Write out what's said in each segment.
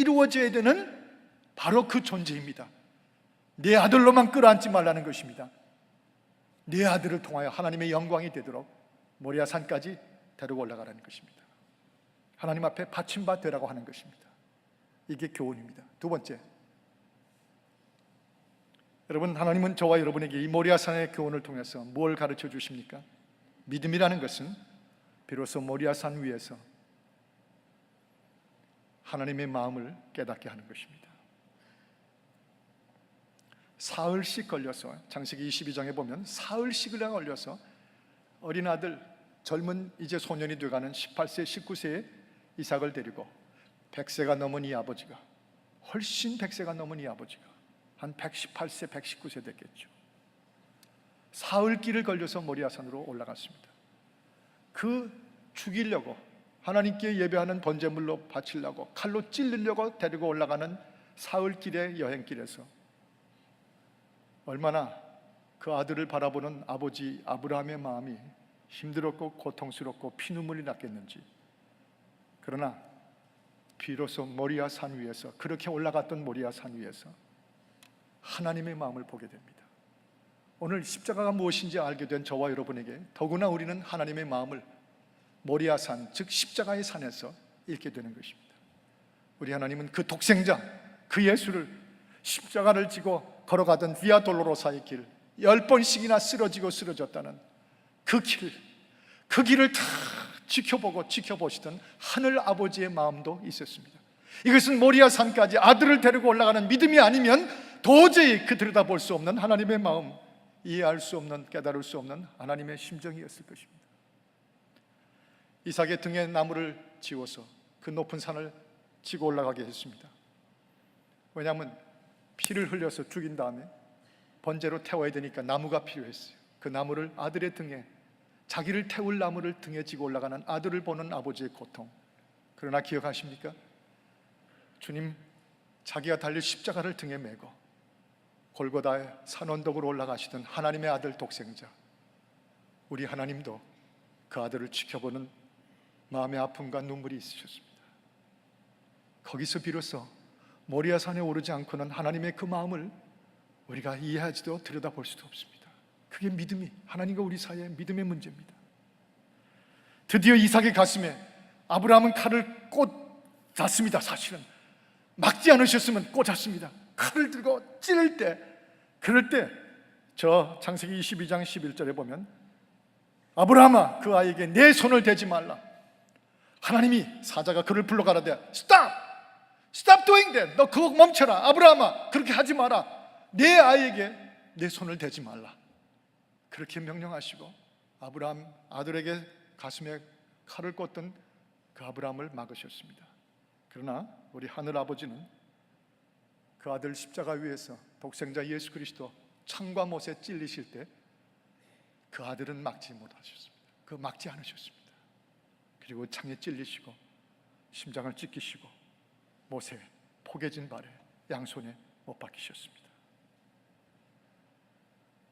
이루어져야 되는 바로 그 존재입니다. 내 아들로만 끌어안지 말라는 것입니다. 내 아들을 통하여 하나님의 영광이 되도록 모리아 산까지 데리고 올라가라는 것입니다. 하나님 앞에 바친 바 되라고 하는 것입니다. 이게 교훈입니다. 두 번째, 여러분, 하나님은 저와 여러분에게 이 모리아산의 교훈을 통해서 뭘 가르쳐 주십니까? 믿음이라는 것은 비로소 모리아산 위에서 하나님의 마음을 깨닫게 하는 것입니다. 사흘씩 걸려서, 창세기 22장에 보면 사흘씩을 걸려서 어린 아들, 젊은 이제 소년이 돼가는 18세, 19세의 이삭을 데리고 100세가 넘은 이 아버지가, 훨씬 100세가 넘은 이 아버지가 한 118세, 119세 됐겠죠. 사흘 길을 걸려서 모리아산으로 올라갔습니다. 그 죽이려고, 하나님께 예배하는 번제물로 바치려고, 칼로 찔리려고 데리고 올라가는 사흘 길의 여행길에서 얼마나 그 아들을 바라보는 아버지 아브라함의 마음이 힘들었고 고통스럽고 피눈물이 났겠는지. 그러나 비로소 모리아 산 위에서, 그렇게 올라갔던 모리아 산 위에서 하나님의 마음을 보게 됩니다. 오늘 십자가가 무엇인지 알게 된 저와 여러분에게 더구나 우리는 하나님의 마음을 모리아 산, 즉 십자가의 산에서 읽게 되는 것입니다. 우리 하나님은 그 독생자, 그 예수를 십자가를 지고 걸어가던 비아 돌로로사의 길, 10번씩이나 쓰러지고 쓰러졌다는 그 길을 다 지켜보시던 하늘 아버지의 마음도 있었습니다. 이것은 모리아 산까지 아들을 데리고 올라가는 믿음이 아니면 도저히 그 들여다볼 수 없는 하나님의 마음, 이해할 수 없는, 깨달을 수 없는 하나님의 심정이었을 것입니다. 이삭의 등에 나무를 지워서 그 높은 산을 지고 올라가게 했습니다. 왜냐하면 피를 흘려서 죽인 다음에 번제로 태워야 되니까 나무가 필요했어요. 그 나무를 아들의 등에, 자기를 태울 나무를 등에 지고 올라가는 아들을 보는 아버지의 고통. 그러나 기억하십니까? 주님, 자기가 달릴 십자가를 등에 메고 골고다의 산 언덕으로 올라가시던 하나님의 아들 독생자, 우리 하나님도 그 아들을 지켜보는 마음의 아픔과 눈물이 있으셨습니다. 거기서 비로소 모리아산에 오르지 않고는 하나님의 그 마음을 우리가 이해하지도 들여다볼 수도 없습니다. 그게 믿음이, 하나님과 우리 사이의 믿음의 문제입니다. 드디어 이삭의 가슴에 아브라함은 칼을 꽂았습니다. 사실은 막지 않으셨으면 꽂았습니다. 칼을 들고 찌를 때, 그럴 때 저 창세기 22장 11절에 보면 아브라함아, 그 아이에게 내 손을 대지 말라. 하나님이, 사자가 그를 불러가라되 Stop doing that. 너 그거 멈춰라. 아브라함아, 그렇게 하지 마라. 내 아이에게 내 손을 대지 말라. 그렇게 명령하시고 아브라함 아들에게 가슴에 칼을 꽂던 그 아브라함을 막으셨습니다. 그러나 우리 하늘 아버지는 그 아들 십자가 위에서 독생자 예수 그리스도 창과 못에 찔리실 때 그 아들은 막지 못하셨습니다. 막지 않으셨습니다. 그리고 창에 찔리시고 심장을 찢기시고 못에 포개진 발에 양손에 못 박히셨습니다.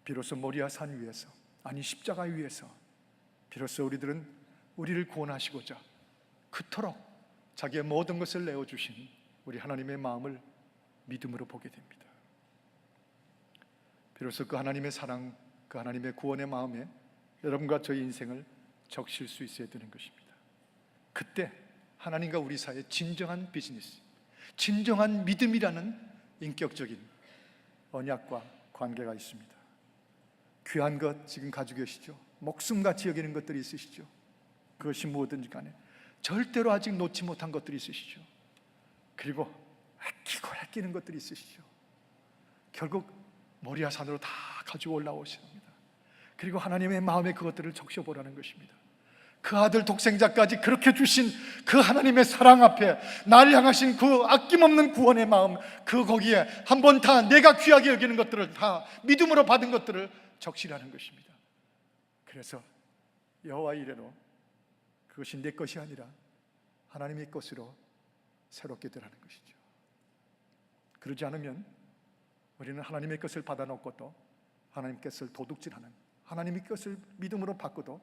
비로소 모리아 산 위에서, 아니 십자가 위에서 비로소 우리들은 우리를 구원하시고자 그토록 자기의 모든 것을 내어주신 우리 하나님의 마음을 믿음으로 보게 됩니다. 비로소 그 하나님의 사랑, 그 하나님의 구원의 마음에 여러분과 저희 인생을 적실 수 있어야 되는 것입니다. 그때 하나님과 우리 사이에 진정한 비즈니스, 진정한 믿음이라는 인격적인 언약과 관계가 있습니다. 귀한 것 지금 가지고 계시죠? 목숨같이 여기는 것들이 있으시죠? 그것이 무엇든지 간에 절대로 아직 놓지 못한 것들이 있으시죠? 그리고 아끼는 것들이 있으시죠? 결국 모리아산으로 다 가지고 올라오십니다. 그리고 하나님의 마음에 그것들을 적셔보라는 것입니다. 그 아들 독생자까지 그렇게 주신 그 하나님의 사랑 앞에 나를 향하신 그 아낌없는 구원의 마음, 거기에 한번 다 내가 귀하게 여기는 것들을 다 믿음으로 받은 것들을 적시라는 것입니다. 그래서 여호와 이레로 그것이 내 것이 아니라 하나님의 것으로 새롭게 되라는 것이죠. 그러지 않으면 우리는 하나님의 것을 받아놓고 또 하나님의 것을 도둑질하는, 하나님의 것을 믿음으로 받고도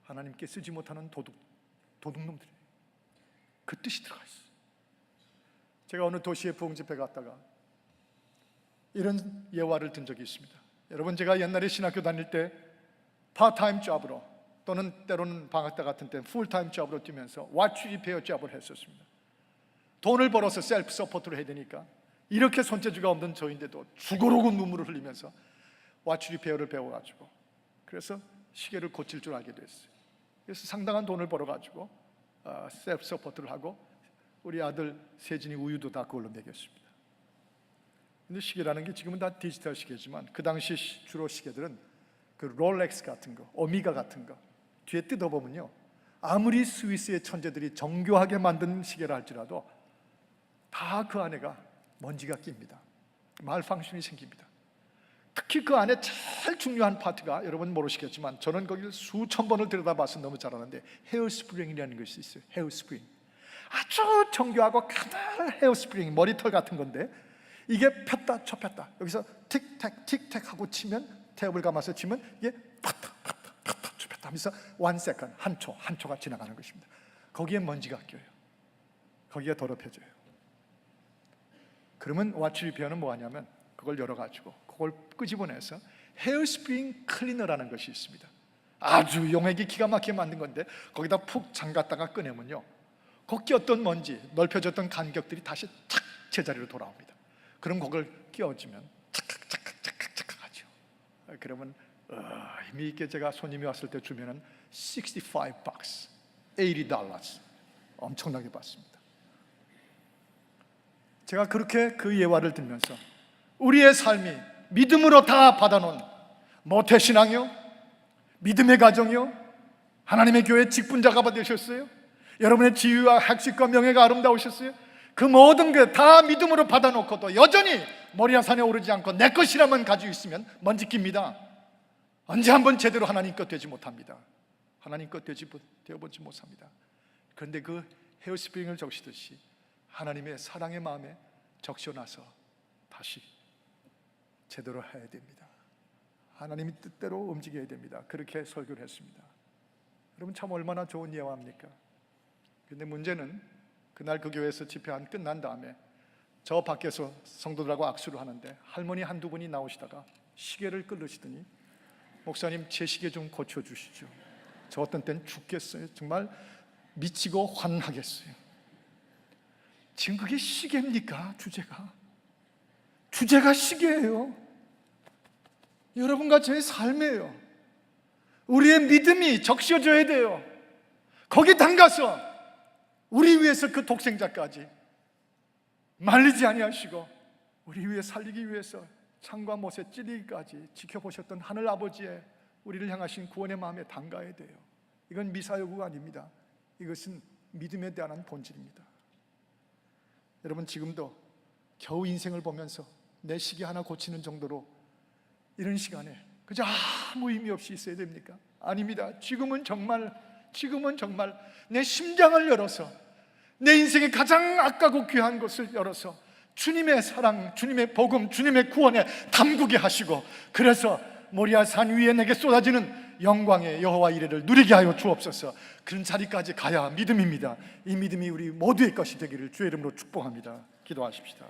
하나님께 쓰지 못하는 도둑놈들이에요. 그 뜻이 들어가 있어요. 제가 어느 도시에 부흥 집회 갔다가 이런 예화를 든 적이 있습니다. 여러분, 제가 옛날에 신학교 다닐 때 파트타임 잡으로 또는 때로는 방학 때 같은 때 풀타임 잡으로 뛰면서 와치 리페어 잡을 했었습니다. 돈을 벌어서 셀프 서포트를 해야 되니까 이렇게 손재주가 없는 저인데도 죽어라고 눈물을 흘리면서 와치 리페어를 배워가지고 그래서 시계를 고칠 줄 알게 됐어요. 그래서 상당한 돈을 벌어가지고 셀프 서포트를 하고 우리 아들 세진이 우유도 다 그걸로 먹였습니다. 근데 시계라는 게 지금은 다 디지털 시계지만 그 당시 주로 시계들은 그 롤렉스 같은 거, 오미가 같은 거 뒤에 뜯어보면요, 아무리 스위스의 천재들이 정교하게 만든 시계라 할지라도 다 그 안에가 먼지가 낍니다. 말팡션이 생깁니다. 특히 그 안에 제일 중요한 파트가, 여러분 모르시겠지만 저는 거기를 수천 번을 들여다봐서 너무 잘 아는데, 헤어스프링이라는 것이 있어요. 헤어스프링, 아주 정교하고 가늘한 헤어스프링, 머리털 같은 건데 이게 폈다 접혔다, 여기서 틱택 틱택 하고 치면, 태엽을 감아서 치면 이게 폈다 폈다 폈다 접혔다 하면서 1 세컨드, 한 초가 지나가는 것입니다. 거기에 먼지가 껴요. 거기에 더럽혀져요. 그러면 와치 리페어는 뭐 하냐면 그걸 열어가지고 그걸 끄집어내서 헤어스프링 클리너라는 것이 있습니다. 아주 용액이 기가 막히게 만든 건데 거기다 푹 잠갔다가 꺼내면요, 거기 꼈던 먼지, 넓혀졌던 간격들이 다시 착 제자리로 돌아옵니다. 그럼 그걸 끼워주면 착착착착착착 하죠. 그러면 힘이 있게 제가 손님이 왔을 때 주면은 $65, $80 엄청나게 받습니다. 제가 그렇게 그 예화를 들면서 우리의 삶이 믿음으로 다 받아놓은 모태신앙이요, 믿음의 가정이요, 하나님의 교회 직분자가 되셨어요, 여러분의 지위와 학식과 명예가 아름다우셨어요, 그 모든 게 다 믿음으로 받아놓고도 여전히 모리아산에 오르지 않고 내 것이라만 가지고 있으면 먼지 낍니다. 언제 한번 제대로 하나님 것 되지 못합니다. 하나님 것 되어보지 못합니다. 그런데 그 헤어스프링을 적시듯이 하나님의 사랑의 마음에 적셔놔서 다시 제대로 해야 됩니다. 하나님의 뜻대로 움직여야 됩니다. 그렇게 설교를 했습니다. 여러분, 참 얼마나 좋은 예화입니까? 그런데 문제는 그날 그 교회에서 집회 한 끝난 다음에 저 밖에서 성도들하고 악수를 하는데 할머니 한두 분이 나오시다가 시계를 끌으시더니, 목사님 제 시계 좀 고쳐주시죠. 저 어떤 때는 죽겠어요. 정말 미치고 환하겠어요. 지금 그게 시계입니까? 주제가 시계예요. 여러분과 저의 삶이에요. 우리의 믿음이 적셔져야 돼요. 거기 담가서 우리 위해서 그 독생자까지 말리지 아니하시고 우리 위해 살리기 위해서 창과 못에 찔리기까지 지켜보셨던 하늘 아버지의 우리를 향하신 구원의 마음에 담가야 돼요. 이건 미사여구가 아닙니다. 이것은 믿음에 대한 본질입니다. 여러분, 지금도 겨우 인생을 보면서 내 시계 하나 고치는 정도로 이런 시간에 그저 아무 의미 없이 있어야 됩니까? 아닙니다. 지금은 정말 내 심장을 열어서, 내 인생의 가장 아깝고 귀한 것을 열어서 주님의 사랑, 주님의 복음, 주님의 구원에 담그게 하시고, 그래서 모리아 산 위에 내게 쏟아지는 영광의 여호와 이레를 누리게 하여 주옵소서. 그런 자리까지 가야 믿음입니다. 이 믿음이 우리 모두의 것이 되기를 주의 이름으로 축복합니다. 기도하십시다.